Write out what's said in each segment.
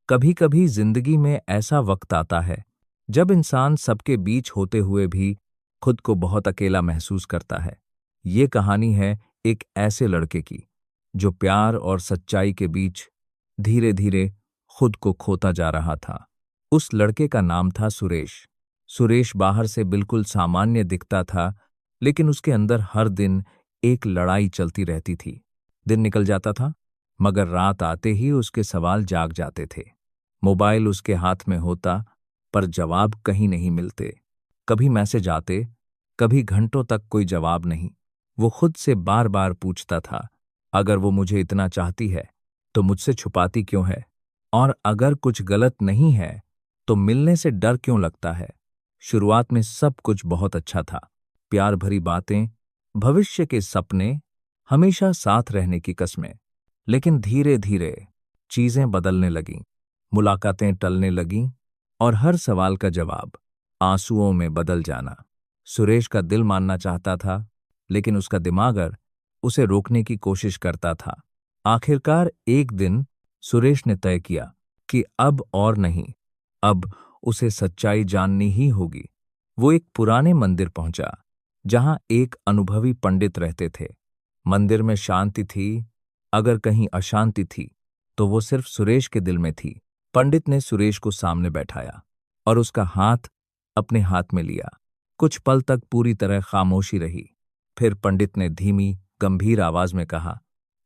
कभी कभी जिंदगी में ऐसा वक्त आता है जब इंसान सबके बीच होते हुए भी खुद को बहुत अकेला महसूस करता है। ये कहानी है एक ऐसे लड़के की जो प्यार और सच्चाई के बीच धीरे धीरे खुद को खोता जा रहा था। उस लड़के का नाम था सुरेश। सुरेश बाहर से बिल्कुल सामान्य दिखता था, लेकिन उसके अंदर हर दिन एक लड़ाई चलती रहती थी। दिन निकल जाता था, मगर रात आते ही उसके सवाल जाग जाते थे। मोबाइल उसके हाथ में होता, पर जवाब कहीं नहीं मिलते। कभी मैसेज आते, कभी घंटों तक कोई जवाब नहीं। वो खुद से बार बार पूछता था, अगर वो मुझे इतना चाहती है तो मुझसे छुपाती क्यों है? और अगर कुछ गलत नहीं है तो मिलने से डर क्यों लगता है? शुरुआत में सब कुछ बहुत अच्छा था। प्यार भरी बातें, भविष्य के सपने, हमेशा साथ रहने की कस्में। लेकिन धीरे धीरे चीजें बदलने लगीं। मुलाकातें टलने लगीं और हर सवाल का जवाब आंसुओं में बदल जाना। सुरेश का दिल मानना चाहता था, लेकिन उसका दिमाग उसे रोकने की कोशिश करता था। आखिरकार एक दिन सुरेश ने तय किया कि अब और नहीं, अब उसे सच्चाई जाननी ही होगी। वो एक पुराने मंदिर पहुंचा, जहां एक अनुभवी पंडित रहते थे। मंदिर में शांति थी, अगर कहीं अशांति थी तो वो सिर्फ सुरेश के दिल में थी। पंडित ने सुरेश को सामने बैठाया और उसका हाथ अपने हाथ में लिया। कुछ पल तक पूरी तरह खामोशी रही। फिर पंडित ने धीमी गंभीर आवाज में कहा,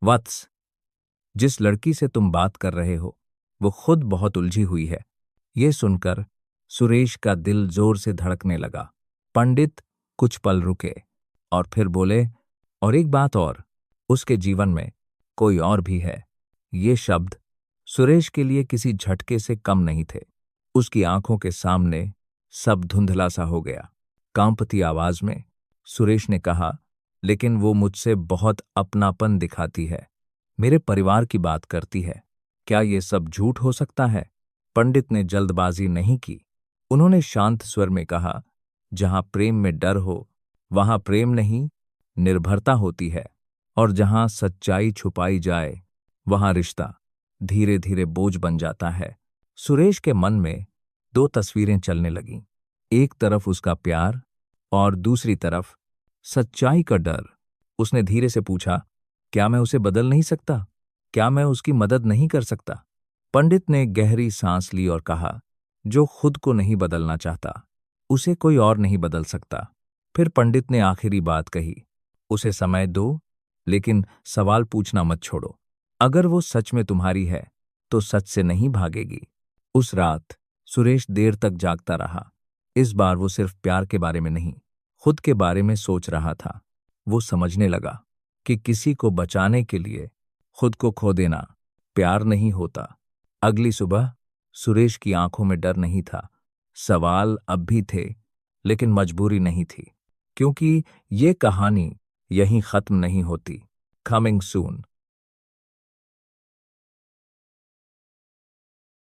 वत्स, जिस लड़की से तुम बात कर रहे हो वो खुद बहुत उलझी हुई है। ये सुनकर सुरेश का दिल जोर से धड़कने लगा। पंडित कुछ पल रुके और फिर बोले, और एक बात और, उसके जीवन में कोई और भी है। ये शब्द सुरेश के लिए किसी झटके से कम नहीं थे। उसकी आंखों के सामने सब धुंधला सा हो गया। कांपती आवाज में सुरेश ने कहा, लेकिन वो मुझसे बहुत अपनापन दिखाती है, मेरे परिवार की बात करती है। क्या ये सब झूठ हो सकता है? पंडित ने जल्दबाजी नहीं की। उन्होंने शांत स्वर में कहा, जहां प्रेम में डर हो वहां प्रेम नहीं, निर्भरता होती है। और जहां सच्चाई छुपाई जाए वहां रिश्ता धीरे धीरे बोझ बन जाता है। सुरेश के मन में दो तस्वीरें चलने लगीं। एक तरफ उसका प्यार और दूसरी तरफ सच्चाई का डर। उसने धीरे से पूछा, क्या मैं उसे बदल नहीं सकता? क्या मैं उसकी मदद नहीं कर सकता? पंडित ने गहरी सांस ली और कहा, जो खुद को नहीं बदलना चाहता उसे कोई और नहीं बदल सकता। फिर पंडित ने आखिरी बात कही, उसे समय दो, लेकिन सवाल पूछना मत छोड़ो। अगर वो सच में तुम्हारी है तो सच से नहीं भागेगी। उस रात सुरेश देर तक जागता रहा। इस बार वो सिर्फ प्यार के बारे में नहीं, खुद के बारे में सोच रहा था। वो समझने लगा कि किसी को बचाने के लिए खुद को खो देना प्यार नहीं होता। अगली सुबह सुरेश की आंखों में डर नहीं था। सवाल अब भी थे, लेकिन मजबूरी नहीं थी, क्योंकि ये कहानी यहीं खत्म नहीं होती। Coming soon.